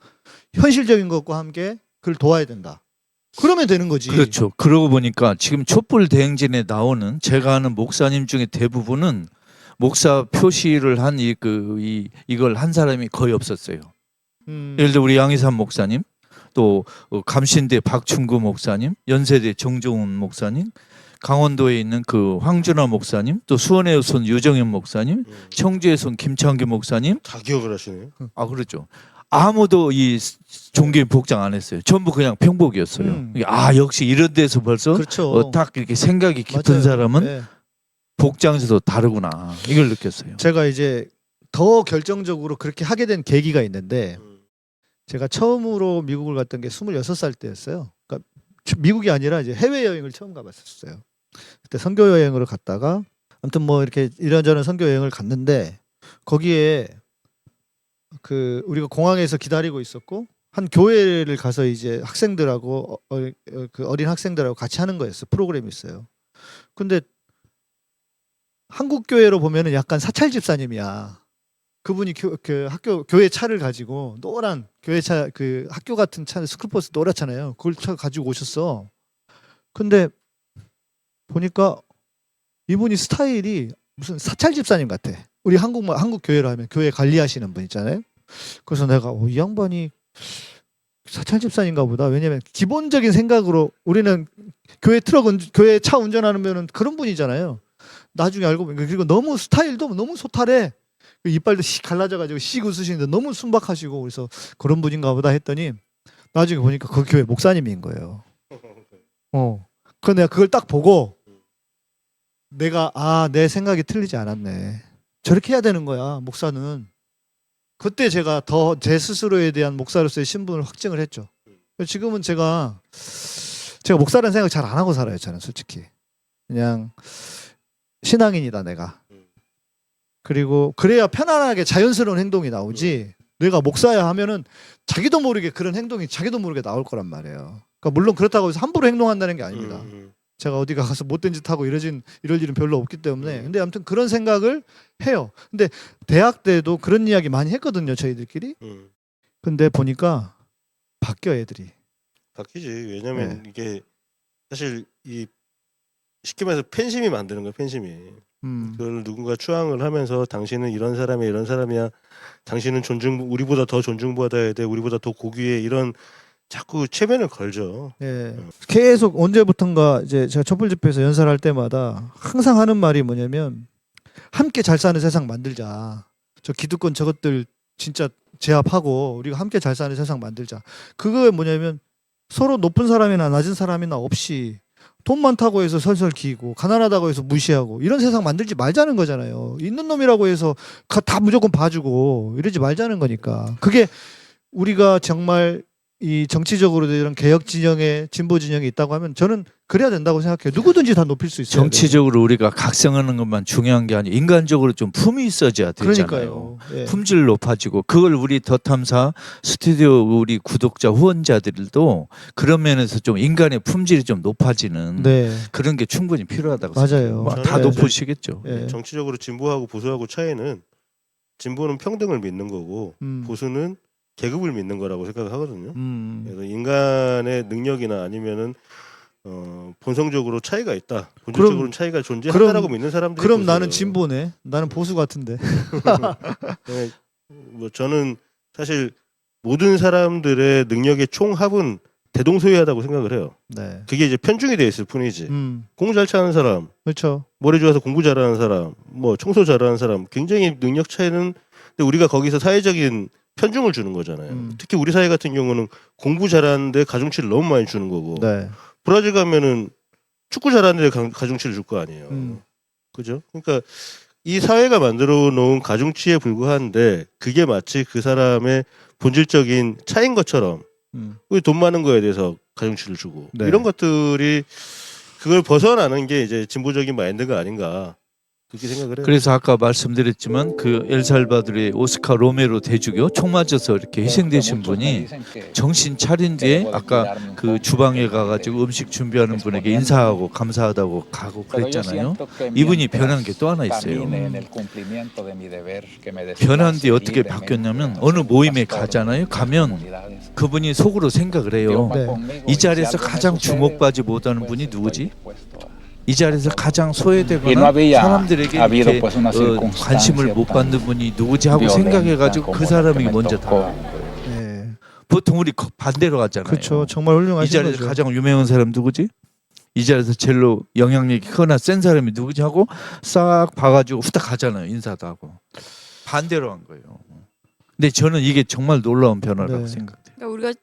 현실적인 것과 함께 그를 도와야 된다. 그러면 되는 거지. 그렇죠. 그러고 보니까 지금 촛불 대행진에 나오는 제가 아는 목사님 중에 대부분은 목사 표시를 한 이걸 한 사람이 거의 없었어요. 예를 들어 우리 양희삼 목사님, 또 감신대 박충구 목사님, 연세대 정종훈 목사님, 강원도에 있는 그 황준하 목사님, 또 수원에 선 유정현 목사님, 청주에 선 김창규 목사님. 다 기억을 하시네요. 아 그렇죠. 아무도 이 종교인 복장 안 했어요. 전부 그냥 평복이었어요. 아 역시 이런 데서 벌써 그렇죠. 딱 이렇게 생각이 깊은 맞아요. 사람은 네. 복장에서도 다르구나 이걸 느꼈어요. 제가 이제 더 결정적으로 그렇게 하게 된 계기가 있는데 제가 처음으로 미국을 갔던 게 26살 때였어요. 그러니까 미국이 아니라 이제 해외 여행을 처음 가봤었어요. 그때 선교 여행으로 갔다가 아무튼 뭐 이렇게 이런저런 선교 여행을 갔는데 거기에 그 우리가 공항에서 기다리고 있었고 한 교회를 가서 이제 학생들하고 그 어린 학생들하고 같이 하는 거였어요. 프로그램이 있어요. 근데 한국 교회로 보면은 약간 사찰 집사님이야. 그분이 그 학교 교회 차를 가지고 노란 교회 차 그 학교 같은 차 스쿨버스 노랗잖아요. 그걸 가지고 오셨어. 근데 보니까 이분이 스타일이 무슨 사찰 집사님 같아. 우리 한국 교회로 하면 교회 관리하시는 분 있잖아요. 그래서 내가 이 양반이 사찰 집사인가 보다. 왜냐면 기본적인 생각으로 우리는 교회 차 운전하면은 그런 분이잖아요. 나중에 알고 보니까 그리고 너무 스타일도 너무 소탈해. 이빨도 갈라져가지고 웃으시는데 너무 순박하시고 그래서 그런 분인가 보다 했더니 나중에 보니까 그 교회 목사님인 거예요. 그래서 내가 그걸 딱 보고 내가 내 생각이 틀리지 않았네. 저렇게 해야 되는 거야 목사는. 그때 제가 더 제 스스로에 대한 목사로서의 신분을 확증을 했죠. 지금은 제가 목사라는 생각 잘 안 하고 살아요. 저는 솔직히 그냥 신앙인이다 내가. 그리고 그래야 편안하게 자연스러운 행동이 나오지. 내가 목사야 하면은 자기도 모르게 그런 행동이 자기도 모르게 나올 거란 말이에요. 그러니까 물론 그렇다고 해서 함부로 행동한다는 게 아닙니다. 제가 어디 가서 못된 짓 하고 이럴 일은 별로 없기 때문에. 근데 아무튼 그런 생각을 해요. 근데 대학 때도 그런 이야기 많이 했거든요, 저희들끼리. 근데 보니까 바뀌어 애들이. 바뀌지. 왜냐면 이게 사실 이 쉽게 말해서 팬심이 만드는 거야, 팬심이. 그걸 누군가 추앙을 하면서 당신은 이런 사람이야, 이런 사람이야. 당신은 우리보다 더 존중받아야 돼. 우리보다 더 고귀해. 이런 자꾸 체면을 걸죠. 예. 계속 언제부턴가 이제 제가 촛불 집회에서 연설할 때마다 항상 하는 말이 뭐냐면 함께 잘 사는 세상 만들자. 저 기득권 저것들 진짜 제압하고 우리가 함께 잘 사는 세상 만들자. 그거에 뭐냐면 서로 높은 사람이나 낮은 사람이나 없이 돈 많다고 해서 설설 기고 가난하다고 해서 무시하고 이런 세상 만들지 말자는 거잖아요. 있는 놈이라고 해서 다 무조건 봐주고 이러지 말자는 거니까. 그게 우리가 정말 이 정치적으로 이런 개혁 진영에 진보 진영에 있다고 하면 저는 그래야 된다고 생각해요. 누구든지 다 높일 수 있어요. 정치적으로 우리가 각성하는 것만 중요한 게 아니고 인간적으로 좀 품이 있어야 되잖아요. 그러니까요. 예. 품질 높아지고 그걸 우리 더탐사 스튜디오 우리 구독자 후원자들도 그런 면에서 좀 인간의 품질이 좀 높아지는 네. 그런 게 충분히 필요하다고 맞아요. 생각해요. 다 네. 높으시겠죠. 예. 정치적으로 진보하고 보수하고 차이는 진보는 평등을 믿는 거고 보수는 계급을 믿는 거라고 생각을 하거든요. 그래서 인간의 능력이나 아니면은 본성적으로 차이가 있다. 본질적으로는 차이가 존재한다라고 믿는 사람들이 그럼 보수예요. 나는 진보네. 나는 보수 같은데. 네, 뭐 저는 사실 모든 사람들의 능력의 총합은 대동소이하다고 생각을 해요. 네. 그게 이제 편중이 돼 있을 뿐이지. 공부 잘 차는 사람, 그렇죠. 머리 좋아서 공부 잘하는 사람, 뭐 청소 잘하는 사람, 굉장히 능력 차이는. 근데 우리가 거기서 사회적인 편중을 주는 거잖아요. 특히 우리 사회 같은 경우는 공부 잘하는데 가중치를 너무 많이 주는 거고. 네. 브라질 가면은 축구 잘하는데 가중치를 줄 거 아니에요. 그죠? 그러니까 이 사회가 만들어 놓은 가중치에 불과한데 그게 마치 그 사람의 본질적인 차이인 것처럼 우리 돈 많은 거에 대해서 가중치를 주고 네. 이런 것들이 그걸 벗어나는 게 이제 진보적인 마인드가 아닌가. 그렇게 생각을 해요. 그래서 아까 말씀드렸지만 그 엘살바도르의 오스카 로메로 대주교 총 맞아서 이렇게 희생되신 분이 정신 차린 뒤에 아까 그 주방에 가가지고 음식 준비하는 분에게 인사하고 감사하다고 가고 그랬잖아요. 이분이 변한 게 또 하나 있어요. 변한 뒤 어떻게 바뀌었냐면 어느 모임에 가잖아요. 가면 그분이 속으로 생각을 해요. 네. 이 자리에서 가장 주목받지 못하는 분이 누구지? 이 자리에서 가장 소외되거나 사람들에게 이렇게 관심을 못 받는 분이 누구지 하고 생각해가지고 그 사람이 먼저 다가가는 거예요. 네. 보통 우리 반대로 하잖아요. 그렇죠. 정말 이 훌륭하신 자리에서 거죠. 가장 유명한 사람 누구지? 이 자리에서 제일로 영향력이 크거나 센 사람이 누구지 하고 싹 봐가지고 후딱 가잖아요. 인사도 하고. 반대로 한 거예요. 근데 저는 이게 정말 놀라운 변화라고 네. 생각돼요. 그러니까 우리가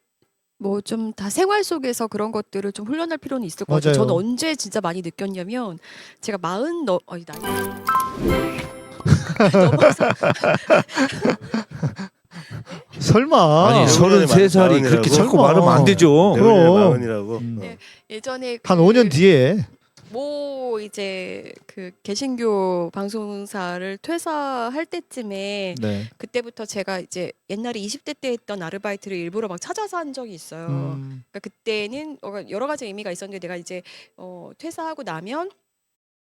뭐 좀 다 생활 속에서 그런 것들을 좀 훈련할 필요는 있을 것 같아요. 맞아요. 저는 언제 진짜 많이 느꼈냐면 제가 나이 넘어서 설마. 아니 아, 33살이 그렇게 자꾸 설마. 말하면 안 되죠. 그럼. 마흔이라고. 네. 예전에 한 5년 뒤에. 뭐 이제 그 개신교 방송사를 퇴사할 때쯤에 네. 그때부터 제가 이제 옛날에 20대 때 했던 아르바이트를 일부러 막 찾아서 한 적이 있어요. 그러니까 그때는 여러 가지 의미가 있었는데 내가 이제 퇴사하고 나면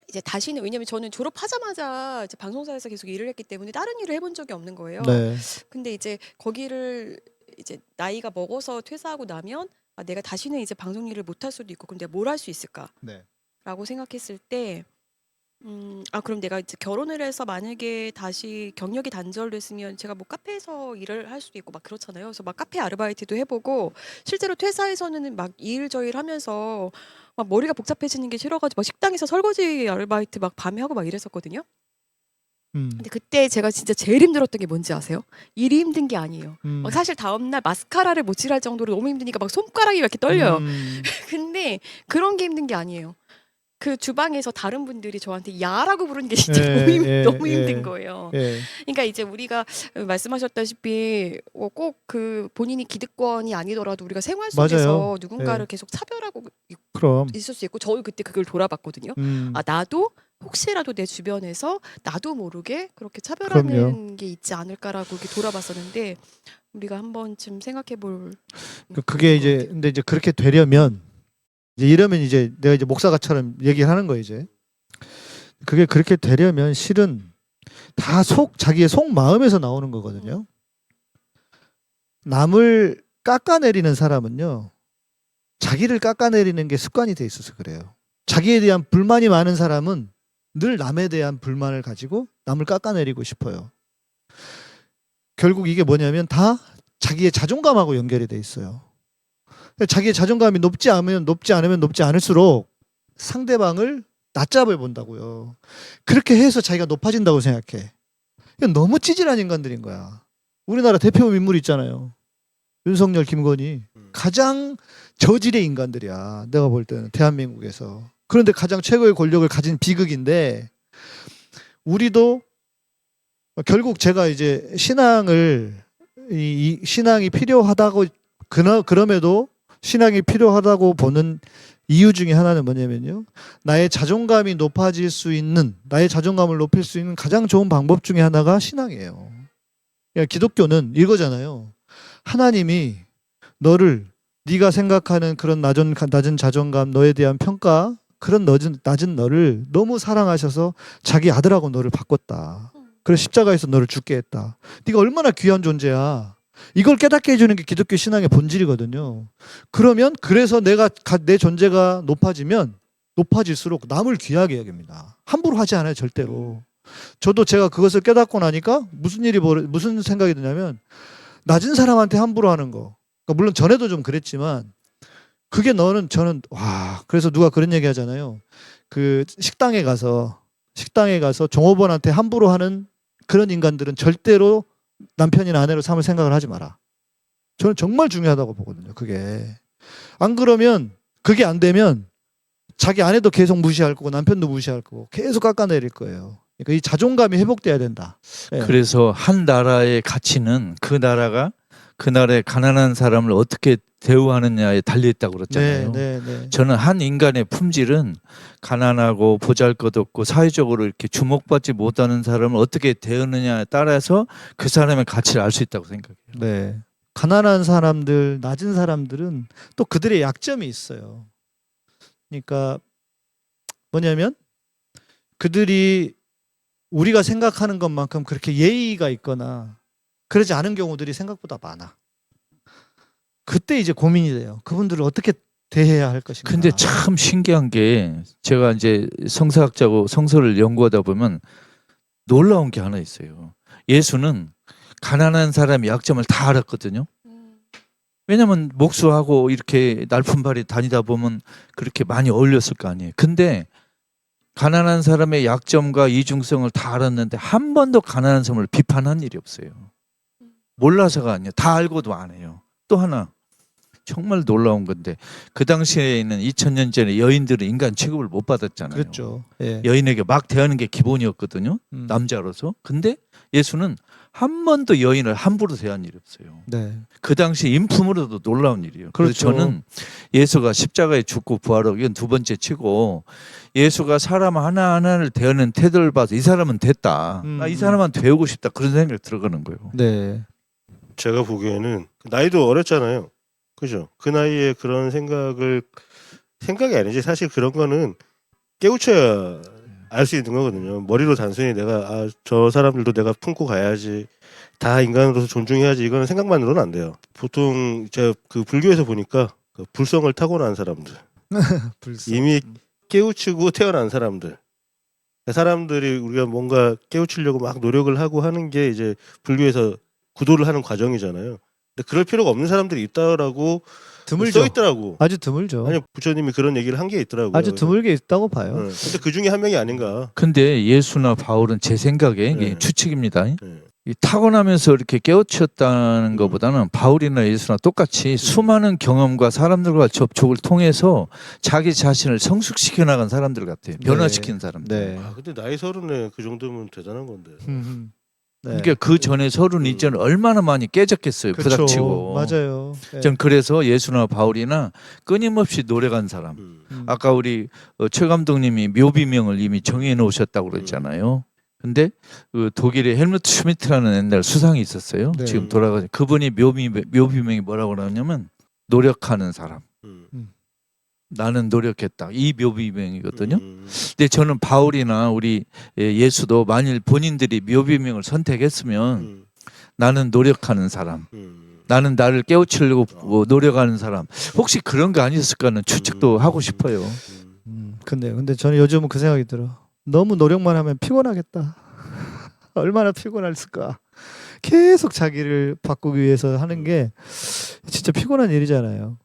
이제 다시는 왜냐면 저는 졸업하자마자 이제 방송사에서 계속 일을 했기 때문에 다른 일을 해본 적이 없는 거예요. 네. 근데 이제 거기를 이제 나이가 먹어서 퇴사하고 나면 아, 내가 다시는 이제 방송 일을 못 할 수도 있고 그럼 내가 뭘 할 수 있을까? 네. 라고 생각했을 때 그럼 내가 이제 결혼을 해서 만약에 다시 경력이 단절됐으면 제가 뭐 카페에서 일을 할 수도 있고 막 그렇잖아요. 그래서 막 카페 아르바이트도 해보고 실제로 퇴사해서는 막 이 일 저 일 하면서 막 머리가 복잡해지는 게 싫어가지고 막 식당에서 설거지 아르바이트 막 밤에 하고 막 이랬었거든요. 근데 그때 제가 진짜 제일 힘들었던 게 뭔지 아세요? 일이 힘든 게 아니에요. 막 사실 다음날 마스카라를 못 칠할 정도로 너무 힘드니까 막 손가락이 이렇게 떨려요. 근데 그런 게 힘든 게 아니에요. 그 주방에서 다른 분들이 저한테 야라고 부르는 게 진짜 너무 힘든 거예요. 예. 그러니까 이제 우리가 말씀하셨다시피 꼭 그 본인이 기득권이 아니더라도 우리가 생활 속에서 맞아요. 누군가를 예. 계속 차별하고 그럼. 있을 수 있고 저희 그때 그걸 돌아봤거든요. 아 나도 혹시라도 내 주변에서 나도 모르게 그렇게 차별하는 그럼요. 게 있지 않을까라고 이렇게 돌아봤었는데 우리가 한 번쯤 생각해볼 그게 이제 근데 이제 그렇게 되려면 이제 이러면 이제 내가 이제 목사가처럼 얘기를 하는 거예요 이제. 그게 그렇게 되려면 실은 다 자기의 속 마음에서 나오는 거거든요. 남을 깎아내리는 사람은요 자기를 깎아내리는 게 습관이 돼 있어서 그래요. 자기에 대한 불만이 많은 사람은 늘 남에 대한 불만을 가지고 남을 깎아내리고 싶어요. 결국 이게 뭐냐면 다 자기의 자존감하고 연결이 돼 있어요. 자기의 자존감이 높지 않으면 높지 않을수록 상대방을 낮잡아 본다고요. 그렇게 해서 자기가 높아진다고 생각해. 이건 너무 찌질한 인간들인 거야. 우리나라 대표 인물 있잖아요. 윤석열, 김건희. 가장 저질의 인간들이야. 내가 볼 때는 대한민국에서. 그런데 가장 최고의 권력을 가진 비극인데 우리도 결국 제가 이제 신앙이 필요하다고 그럼에도 신앙이 필요하다고 보는 이유 중에 하나는 뭐냐면요. 나의 자존감이 높아질 수 있는 나의 자존감을 높일 수 있는 가장 좋은 방법 중에 하나가 신앙이에요. 그러니까 기독교는 이거잖아요. 하나님이 너를 네가 생각하는 그런 낮은 자존감, 너에 대한 평가, 그런 낮은 너를 너무 사랑하셔서 자기 아들하고 너를 바꿨다. 그래서 십자가에서 너를 죽게 했다. 네가 얼마나 귀한 존재야. 이걸 깨닫게 해주는 게 기독교 신앙의 본질이거든요. 그러면 그래서 내 존재가 높아질수록 남을 귀하게 여깁니다. 함부로 하지 않아요, 절대로. 저도 제가 그것을 깨닫고 나니까 무슨 생각이 드냐면 낮은 사람한테 함부로 하는 거. 그러니까 물론 전에도 좀 그랬지만 그게 저는 와 그래서 누가 그런 얘기 하잖아요. 그 식당에 가서 종업원한테 함부로 하는 그런 인간들은 절대로 남편이나 아내로 삼을 생각을 하지 마라. 저는 정말 중요하다고 보거든요. 그게 안 그러면 그게 안 되면 자기 아내도 계속 무시할 거고 남편도 무시할 거고 계속 깎아내릴 거예요. 그러니까 이 자존감이 회복돼야 된다. 네. 그래서 한 나라의 가치는 그 나라가 그날에 가난한 사람을 어떻게 대우하느냐에 달려 있다고 그랬잖아요. 네. 저는 한 인간의 품질은 가난하고 보잘것없고 사회적으로 이렇게 주목받지 못하는 사람을 어떻게 대하느냐에 따라서 그 사람의 가치를 알 수 있다고 생각해요. 네. 가난한 사람들, 낮은 사람들은 또 그들의 약점이 있어요. 그러니까 뭐냐면 그들이 우리가 생각하는 것만큼 그렇게 예의가 있거나 그러지 않은 경우들이 생각보다 많아. 그때 이제 고민이 돼요. 그분들을 어떻게 대해야 할 것인가. 근데 참 신기한 게 제가 이제 성서학자고 성서를 연구하다 보면 놀라운 게 하나 있어요. 예수는 가난한 사람의 약점을 다 알았거든요. 왜냐면 목수하고 이렇게 날품발이 다니다 보면 그렇게 많이 어울렸을 거 아니에요. 근데 가난한 사람의 약점과 이중성을 다 알았는데 한 번도 가난한 사람을 비판한 일이 없어요. 몰라서가 아니에요. 다 알고도 안 해요. 또 하나 정말 놀라운 건데 그 당시에 있는 2000년 전에 여인들은 인간 취급을 못 받았잖아요. 그렇죠. 예. 여인에게 막 대하는 게 기본이었거든요. 음. 남자로서. 근데 예수는 한 번도 여인을 함부로 대한 일이 없어요. 네. 그 당시 인품으로도 놀라운 일이에요. 그래서 그렇죠. 저는 예수가 십자가에 죽고 부활하고 이건 두 번째 치고 예수가 사람 하나하나를 대하는 태도를 봐서 이 사람은 됐다. 나 이 사람한테 배우고 싶다. 그런 생각이 들어가는 거예요. 네. 제가 보기에는 나이도 어렸잖아요. 그죠? 그 나이에 그런 생각이 아니지. 사실 그런 거는 깨우쳐야 알 수 있는 거거든요. 머리로 단순히 내가 저 사람들도 내가 품고 가야지, 다 인간으로서 존중해야지, 이거는 생각만으로는 안 돼요. 보통 제가 그 불교에서 보니까 그 불성을 타고난 사람들, 불쌍. 이미 깨우치고 태어난 사람들, 그 사람들이 우리가 뭔가 깨우치려고 막 노력을 하고 하는 게 이제 불교에서 구도를 하는 과정이잖아요. 근데 그럴 필요가 없는 사람들이 있다라고 드물죠. 써 있더라고. 아주 드물죠. 아니 부처님이 그런 얘기를 한 게 있더라고요. 아주 드물게 있다고 봐요. 근데 그 중에 한 명이 아닌가. 근데 예수나 바울은 제 생각에 이게 네. 추측입니다. 네. 이 타고나면서 이렇게 깨우쳤다는 것보다는 바울이나 예수나 똑같이 수많은 경험과 사람들과 접촉을 통해서 자기 자신을 성숙시켜 나간 사람들 같아요. 변화시킨 사람들. 네. 근데 나이 30에 그 정도면 대단한 건데. 네. 그러니까 그 전에 서른 이전에 얼마나 많이 깨졌겠어요. 그렇죠. 부닥치고. 맞아요. 네. 전 그래서 예수나 바울이나 끊임없이 노력한 사람. 아까 우리 최 감독님이 묘비명을 이미 정해 놓으셨다고 그랬잖아요. 근데 그 독일의 헬무트 슈미트라는 옛날 수상이 있었어요. 네. 지금 돌아가신 그분이 묘비명이 뭐라고 그러냐면 노력하는 사람. 나는 노력했다. 이 묘비명이거든요. 근데 저는 바울이나 우리 예수도 만일 본인들이 묘비명을 선택했으면 나는 노력하는 사람. 나는 나를 깨우치려고 노력하는 사람. 혹시 그런 거 아니었을까 하는 추측도 하고 싶어요. 근데 저는 요즘은 그 생각이 들어. 너무 노력만 하면 피곤하겠다. 얼마나 피곤했을까. 계속 자기를 바꾸기 위해서 하는 게 진짜 피곤한 일이잖아요.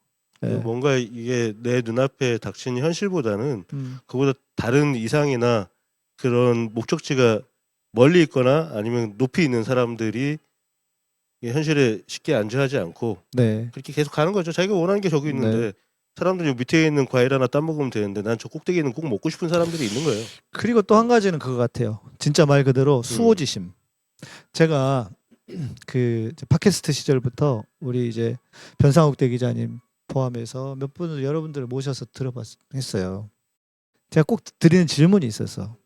네. 뭔가 이게 내 눈앞에 닥친 현실보다는 그보다 다른 이상이나 그런 목적지가 멀리 있거나 아니면 높이 있는 사람들이 현실에 쉽게 안주하지 않고 네. 그렇게 계속 가는 거죠. 자기가 원하는 게 저기 있는데 사람들이 밑에 있는 과일 하나 따먹으면 되는데 난 저 꼭대기는 꼭 먹고 싶은 사람들이 있는 거예요. 그리고 또 한 가지는 그거 같아요. 진짜 말 그대로 수호지심. 제가 그 팟캐스트 시절부터 우리 이제 변상욱 대기자님 포함해서 몇 분을 여러분들을 모셔서 들어봤어요. 제가 꼭 드리는 질문이 있어서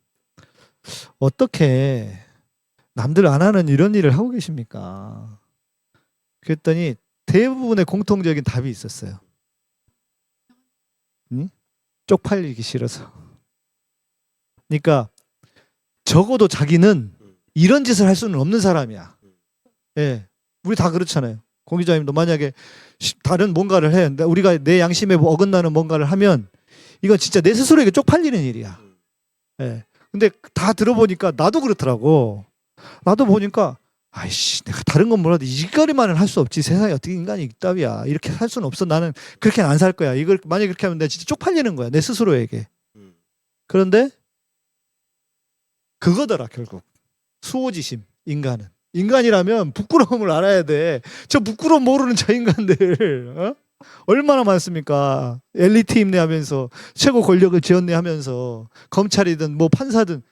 어떻게 남들 안 하는 이런 일을 하고 계십니까? 그랬더니 대부분의 공통적인 답이 있었어요. 쪽팔리기 싫어서. 그러니까 적어도 자기는 이런 짓을 할 수는 없는 사람이야. 예, 우리 다 그렇잖아요. 공 기자님도 만약에 다른 뭔가를 해, 우리가 내 양심에 어긋나는 뭔가를 하면 이건 진짜 내 스스로에게 쪽팔리는 일이야. 예. 근데 다 들어보니까 나도 그렇더라고. 나도 보니까 아이씨, 내가 다른 건 몰라도 이거리만은 할 수 없지. 세상에 어떻게 인간이 있답이야. 이렇게 살 수는 없어. 나는 그렇게는 안 살 거야. 이걸 만약에 그렇게 하면 내가 진짜 쪽팔리는 거야. 내 스스로에게. 그런데 그거더라 결국. 수호지심. 인간은. 인간이라면 부끄러움을 알아야 돼. 저 부끄러움 모르는 저 인간들 얼마나 많습니까? 엘리트 임내하면서 최고 권력을 지원내하면서 검찰이든 뭐 판사든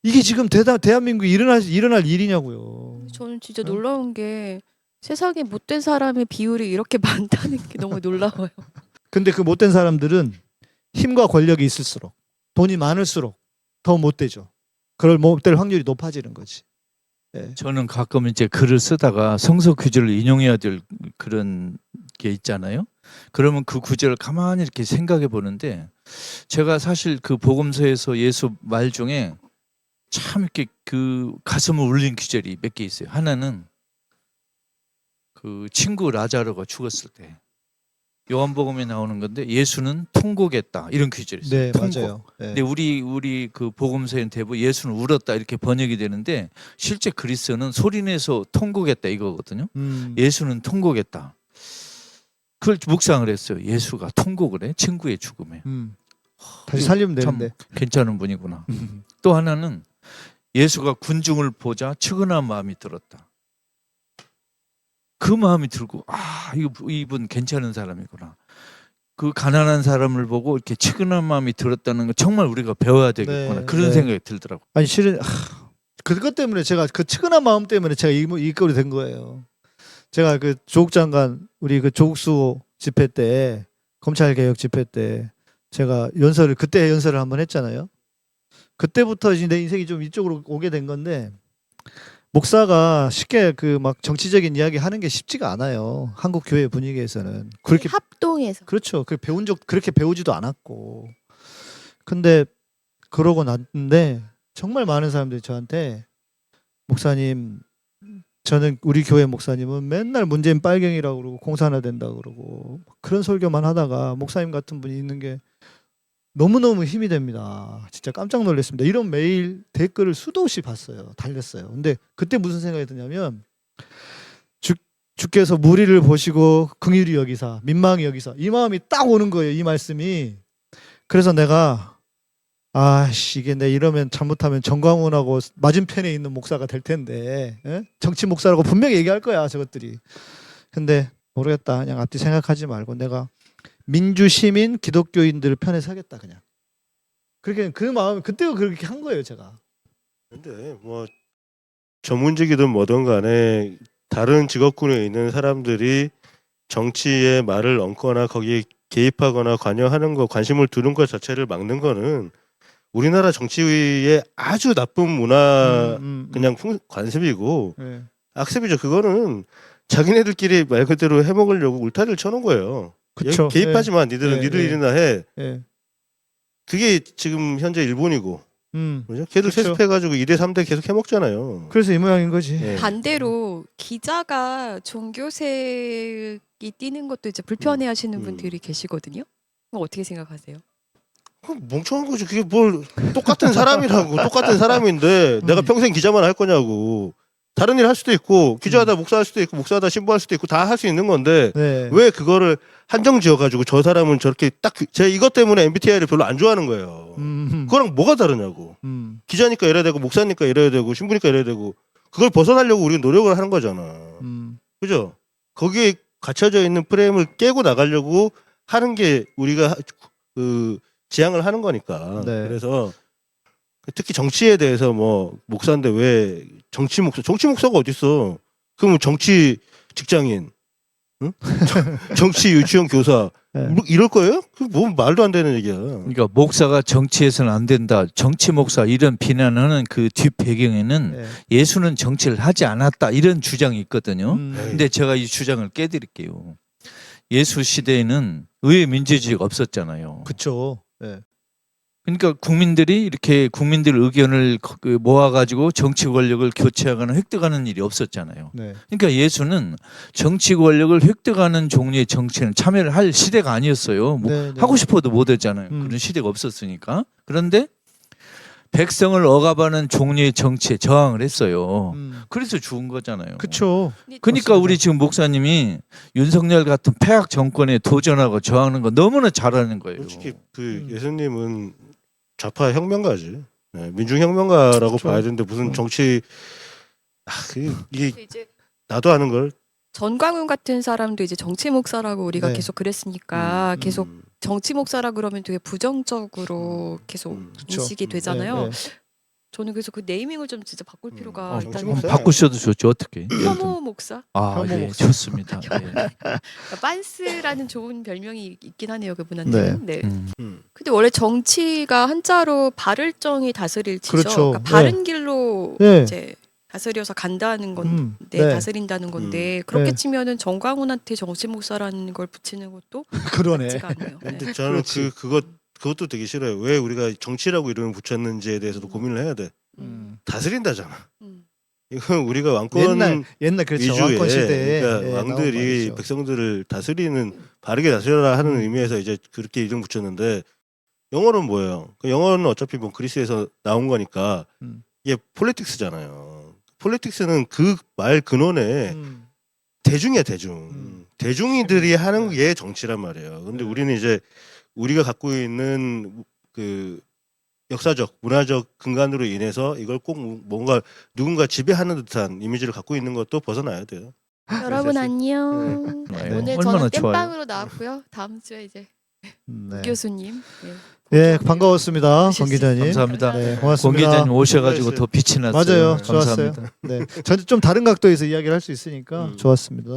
이게 지금 대한민국에 일어날 일이냐고요. 저는 진짜 놀라운 게 세상에 못된 사람의 비율이 이렇게 많다는 게 너무 놀라워요. 근데 그 못된 사람들은 힘과 권력이 있을수록 돈이 많을수록 더 못되죠. 그럴 못될 확률이 높아지는 거지. 예. 저는 가끔 이제 글을 쓰다가 성서 구절을 인용해야 될 그런 게 있잖아요. 그러면 그 구절을 가만히 이렇게 생각해 보는데 제가 사실 그 복음서에서 예수 말 중에 참 이렇게 그 가슴을 울린 구절이 몇 개 있어요. 하나는 그 친구 라자로가 죽었을 때 요한복음에 나오는 건데 예수는 통곡했다 이런 구절이 있어요. 네, 통곡. 맞아요. 예. 근데 우리 그 복음서에는 대부분 예수는 울었다 이렇게 번역이 되는데 실제 그리스어는 소리내서 통곡했다 이거거든요. 예수는 통곡했다. 그걸 묵상을 했어요. 예수가 통곡을 해 친구의 죽음에. 다시 살리면 참 되는데. 괜찮은 분이구나. 또 하나는 예수가 군중을 보자 측은한 마음이 들었다. 그 마음이 들고 이분 괜찮은 사람이구나. 그 가난한 사람을 보고 이렇게 측은한 마음이 들었다는 거 정말 우리가 배워야 되겠구나. 네, 그런 네. 생각이 들더라고. 아니 실은 그것 때문에 제가 그 측은한 마음 때문에 제가 이 꼴이 된 거예요. 제가 그 조국 장관 우리 그 조국수 집회 때 검찰 개혁 집회 때 제가 그때 연설을 한번 했잖아요. 그때부터 이제 내 인생이 좀 이쪽으로 오게 된 건데 목사가 쉽게 그 막 정치적인 이야기 하는 게 쉽지가 않아요. 한국 교회 분위기에서는 그렇게 합동해서. 그렇죠. 그렇게 배우지도 않았고. 근데 그러고 났는데 정말 많은 사람들이 저한테 목사님 저는 우리 교회 목사님은 맨날 문재인 빨갱이라고 그러고 공산화 된다고 그러고 그런 설교만 하다가 목사님 같은 분이 있는 게 너무너무 힘이 됩니다. 진짜 깜짝 놀랐습니다. 이런 메일 댓글을 수도 없이 봤어요. 달렸어요. 근데 그때 무슨 생각이 드냐면 주께서 무리를 보시고 긍휼히 여기사 민망히 여기사 이 마음이 딱 오는 거예요. 이 말씀이. 그래서 내가 이게 내 이러면 잘못하면 정광훈하고 맞은편에 있는 목사가 될 텐데 정치 목사라고 분명히 얘기할 거야 저것들이. 근데 모르겠다. 그냥 앞뒤 생각하지 말고 내가 민주 시민 기독교인들 편에 서겠다 그냥. 그렇게 그 마음 그때 그렇게 한 거예요 제가. 근데 뭐 전문직이든 뭐든 간에 다른 직업군에 있는 사람들이 정치에 말을 얹거나 거기에 개입하거나 관여하는 거 관심을 두는 것 자체를 막는 거는 우리나라 정치의 아주 나쁜 문화 그냥 관습이고 네. 악습이죠. 그거는 자기네들끼리 말 그대로 해먹으려고 울타리를 쳐놓은 거예요. 그쵸. 개입하지 마. 니들은 니들 일이나 해. 예. 그게 지금 현재 일본이고. 그죠? 걔들 그쵸. 세습해가지고 2대 3대 계속 해먹잖아요. 그래서 이 모양인 거지. 예. 반대로 기자가 종교색이 띄는 것도 이제 불편해하시는 분들이 계시거든요. 그거 어떻게 생각하세요? 멍청한 거지. 그게 뭘 똑같은 사람이라고. 똑같은 사람인데 내가 평생 기자만 할 거냐고. 다른 일 할 수도 있고 기자하다 목사할 수도 있고 목사하다 신부할 수도 있고 다 할 수 있는 건데 네. 왜 그거를 한정 지어가지고 저 사람은 저렇게 딱 제 이것 때문에 MBTI를 별로 안 좋아하는 거예요. 그거랑 뭐가 다르냐고. 기자니까 이래야 되고 목사니까 이래야 되고 신부니까 이래야 되고 그걸 벗어나려고 우리는 노력을 하는 거잖아. 그죠? 거기에 갇혀져 있는 프레임을 깨고 나가려고 하는 게 우리가 그 지향을 하는 거니까. 네. 그래서 특히 정치에 대해서 뭐 목사인데 왜 정치 목사가 어딨어? 그럼 정치 직장인, 응? 정치 유치원 교사 네. 뭐 이럴 거예요? 그 뭐 말도 안 되는 얘기야. 그러니까 목사가 정치에서는 안 된다. 정치 목사 이런 비난하는 그 뒷 배경에는 네. 예수는 정치를 하지 않았다 이런 주장이 있거든요. 네. 근데 제가 이 주장을 깨드릴게요. 예수 시대에는 의회 민주주의가 없었잖아요. 그쵸. 네. 그러니까 국민들이 이렇게 국민들 의견을 모아가지고 정치 권력을 교체하거나 획득하는 일이 없었잖아요. 네. 그러니까 예수는 정치 권력을 획득하는 종류의 정치는 참여를 할 시대가 아니었어요. 뭐 네, 네. 하고 싶어도 못 했잖아요. 그런 시대가 없었으니까. 그런데 백성을 억압하는 종류의 정치에 저항을 했어요. 그래서 죽은 거잖아요. 그쵸. 그러니까 우리 지금 목사님이 윤석열 같은 폐악 정권에 도전하고 저항하는 거 너무나 잘하는 거예요. 솔직히 그 예수님은 좌파 혁명가지. 네, 민중혁명가라고 그쵸. 봐야 되는데 무슨 정치 이게 이제 나도 아는 걸. 전광훈 같은 사람도 이제 정치 목사라고 우리가 네. 계속 그랬으니까 계속 정치 목사라 그러면 되게 부정적으로 계속 그쵸. 인식이 되잖아요. 네, 네. 저는 그래서 그 네이밍을 좀 진짜 바꿀 필요가 어, 있다는 목사. 바꾸셔도 좋죠. 어떻게? 혐오 목사. 아, 혐오 예, 목사. 좋습니다. 예. 그러니까 빤스라는 좋은 별명이 있긴 하네요 그분한테. 네. 음. 근데 원래 정치가 한자로 발을정이 다스릴지죠. 그렇죠. 그러니까 바른 길로 네. 이제 다스려서 간다는 건데 네. 다스린다는 건데 그렇게 네. 치면은 정광훈한테 정치 목사라는 걸 붙이는 것도 그러네. 맞지가 않네요. 네. 근데 저는 그렇지. 그것도 되게 싫어요. 왜 우리가 정치라고 이름을 붙였는지에 대해서도 고민을 해야 돼. 다스린다잖아. 음. 이건 우리가 왕권 옛날 그렇죠. 위주의 왕권 시대에 그러니까 예, 나온 왕들이 말이죠. 백성들을 다스리는 바르게 다스려라 하는 의미에서 이제 그렇게 이름 붙였는데 영어는 뭐예요? 그 영어는 어차피 뭐 그리스에서 나온 거니까 음. 이게 폴리틱스잖아요. 폴리틱스는 그 말 근원에 음. 대중이야 대중. 음. 대중이들이 하는 게 정치란 말이에요. 근데 우리는 이제 우리가 갖고 있는 그 역사적, 문화적 근간으로 인해서 이걸 꼭 뭔가 누군가 지배하는 듯한 이미지를 갖고 있는 것도 벗어나야 돼요. 여러분 안녕. 네. 오늘 얼마나 저는 좋아요. 땜빵으로 나왔고요. 다음 주에 이제 네. 교수님. 예, 반가웠습니다, 오실 권 수 기자님. 감사합니다. 네, 권 고맙습니다. 기자님 오셔가지고 수고하셨어요. 더 빛이 났어요. 맞아요, 감사합니다. 좋았어요. 네, 저는 좀 다른 각도에서 이야기를 할 수 있으니까 음. 좋았습니다.